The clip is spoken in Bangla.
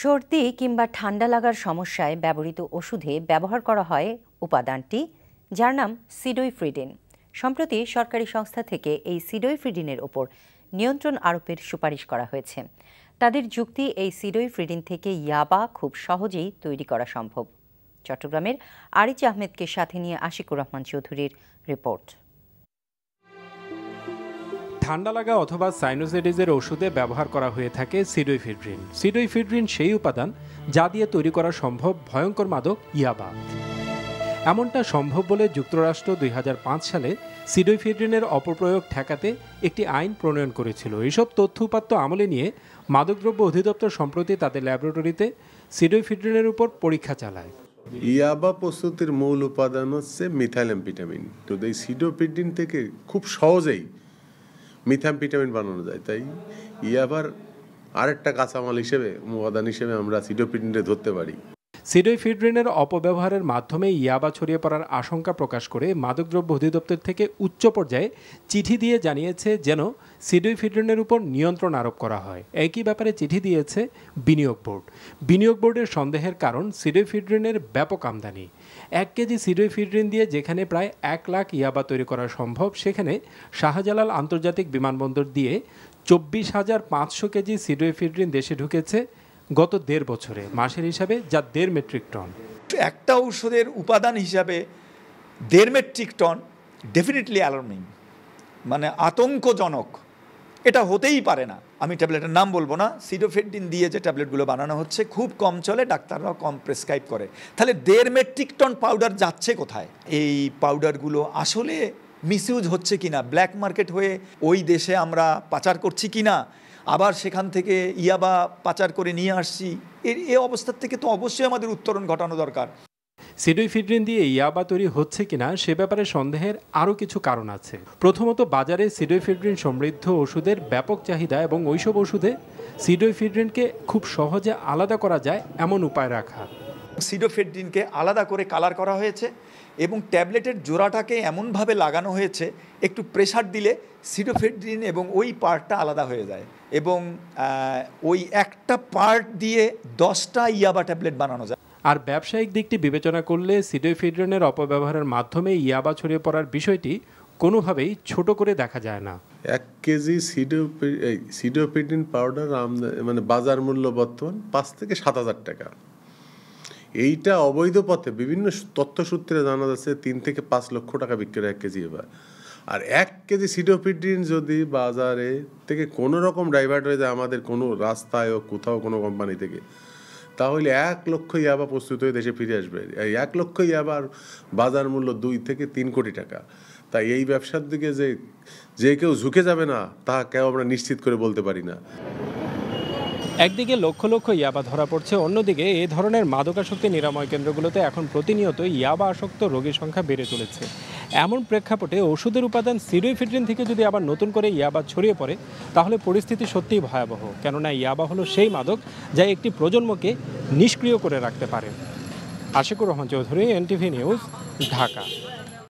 সর্দি কিংবা ঠান্ডা লাগার সমস্যায় ব্যবহৃত ওষুধে ব্যবহার করা হয় উপাদানটি, যার নাম সিডোইফ্রিডিন। সম্প্রতি সরকারি সংস্থা থেকে এই সিডোইফ্রিডিনের ওপর নিয়ন্ত্রণ আরোপের সুপারিশ করা হয়েছে। তাদের যুক্তি, এই সিডোইফ্রিডিন থেকে ইয়াবা খুব সহজেই তৈরি করা সম্ভব। চট্টগ্রামের আরিজ আহমেদকে সাথে নিয়ে আশিকুর রহমান চৌধুরীর রিপোর্ট। ঠান্ডা লাগা অথবা সাইনোসাইটিসের ওষুধে ব্যবহার করা হয়ে থাকে সিডোইফ্রিডিন। সিডোইফ্রিডিন সেই উপাদান যা দিয়ে তৈরি করা সম্ভব ভয়ঙ্কর মাদক ইয়াবা। এমনটা সম্ভব বলে যুক্তরাষ্ট্র 2005 সালে সিডোইফ্রিডিনের অপপ্রয়োগ ঠেকাতে একটি আইন প্রণয়ন করেছিল। এসব তথ্য উপাত্ত আমলে নিয়ে মাদকদ্রব্য অধিদপ্তর সম্প্রতি তাদের ল্যাবরেটরিতে সিডোইফ্রিডিনের উপর পরীক্ষা চালায়। ইয়াবা প্রস্তুতির মূল উপাদান হচ্ছে মিথাইলঅ্যাম্ফেটামিন। তো এই সিডোইফ্রিডিন থেকে খুব সহজেই মিথ্যামফেটামিন বানানো যায়। তাই ইয়াবার আরেকটা কাঁচামাল হিসেবে, উপাদান হিসেবে আমরা সিডোইফ্রিডিনকে ধরতে পারি। সিডোইফ্রিডিনের অপব্যবহারের মাধ্যমে ইয়াবা ছড়িয়ে পড়ার আশঙ্কা প্রকাশ করে মাদকদ্রব্য অধিদপ্তর থেকে উচ্চ পর্যায়ে চিঠি দিয়ে জানিয়েছে যেন সিডোইফ্রিডিনের উপর নিয়ন্ত্রণ আরোপ করা হয়। একই ব্যাপারে চিঠি দিয়েছে বিনিয়োগ বোর্ড। বিনিয়োগ বোর্ডের সন্দেহের কারণ সিডোইফ্রিডিনের ব্যাপক আমদানি। 1 কেজি সিডোইফ্রিডিন দিয়ে যেখানে প্রায় 1 লাখ ইয়াবা তৈরি করা সম্ভব, সেখানে শাহজালাল আন্তর্জাতিক বিমানবন্দর দিয়ে 24,500 কেজি সিডোইফ্রিডিন দেশে ঢুকেছে গত 1.5 বছরে। মাসের হিসাবে যা 1.5 মেট্রিক টন। একটা ঔষধের উপাদান হিসাবে 1.5 মেট্রিক টন ডেফিনেটলি অ্যালার্মিং, মানে আতঙ্কজনক। এটা হতেই পারে না। আমি ট্যাবলেটের নাম বলবো না। সিডোইফ্রিডিন দিয়ে যে ট্যাবলেটগুলো বানানো হচ্ছে খুব কম চলে, ডাক্তাররাও কম প্রেসক্রাইব করে। তাহলে 1.5 মেট্রিক টন পাউডার যাচ্ছে কোথায়? এই পাউডারগুলো আসলে মিসইউজ হচ্ছে কিনা, ব্ল্যাক মার্কেট হয়ে ওই দেশে আমরা পাচার করছি কিনা, আবার সেখান থেকে ইয়াবা পাচার করে নিয়ে আসছি, এই অবস্থার থেকে তো অবশ্যই আমাদের উত্তরণ ঘটানো দরকার। সিডোইফ্রিডিন দিয়ে ইয়াবা তৈরি হচ্ছে কিনা সে ব্যাপারে সন্দেহের আরও কিছু কারণ আছে। প্রথমত, বাজারে সিডোইফ্রিডিন সমৃদ্ধ ওষুধের ব্যাপক চাহিদা এবং ওইসব ওষুধে সিডোইফ্রিডিনকে খুব সহজে আলাদা করা যায় এমন উপায় রাখা। সিডোইফ্রিডিনকে আলাদা করে কালার করা হয়েছে এবং ট্যাবলেটের জোড়াটাকে এমনভাবে লাগানো হয়েছে একটু প্রেসার দিলে সিডোইফ্রিডিন এবং ওই পার্টটা আলাদা হয়ে যায় এবং ওই একটা পার্ট দিয়ে 10টা ইয়াবা ট্যাবলেট বানানো যায়। আর ব্যবসায়িক দিকটি বিবেচনা করলে সিডোইফ্রিডিনের অপব্যবহারের মাধ্যমে ইয়াবা ছড়িয়ে পড়ার বিষয়টি কোনোভাবেই ছোট করে দেখা যায় না। 1 কেজি সিডোইফ্রিডিন পাউডার মানে বাজার মূল্য বর্তমান 5 থেকে 7,000 টাকা। এইটা অবৈধ পথে বিভিন্ন তথ্যসূত্রে জানা যাচ্ছে 3 থেকে 5 লক্ষ টাকা বিক্রি হয় 1 কেজি এবার। আর 1 কেজি সিডোইফ্রিডিন যদি বাজারে থেকে কোনো রকম ডাইভার্ট হয়ে যায় আমাদের কোনো রাস্তায় ও কোথাও কোনো কোম্পানি থেকে, তাহলে 1 লক্ষ ইয়াবা প্রস্তুত হয়ে দেশে ফিরে আসবে। এই 1 লক্ষ ইয়াবার বাজার মূল্য 2 থেকে 3 কোটি টাকা। তাই এই ব্যবসার দিকে যে কেউ ঝুঁকে যাবে না, তা কেউ আমরা নিশ্চিত করে বলতে পারি না। একদিকে লক্ষ লক্ষ ইয়াবা ধরা পড়ছে, অন্যদিকে এই ধরনের মাদকাসক্তি নিরাময় কেন্দ্রগুলোতে এখন প্রতিনিয়ত ইয়াবা আসক্ত রোগীর সংখ্যা বেড়ে চলেছে। এমন প্রেক্ষাপটে ওষুধের উপাদান সিডোইফ্রিডিন থেকে যদি আবার নতুন করে ইয়াবা ছড়িয়ে পড়ে, তাহলে পরিস্থিতি সত্যিই ভয়াবহ। কেননা ইয়াবা হলো সেই মাদক যা একটি প্রজন্মকে নিষ্ক্রিয় করে রাখতে পারে। Ashikur Rahman Chowdhury, NTV news, Dhaka.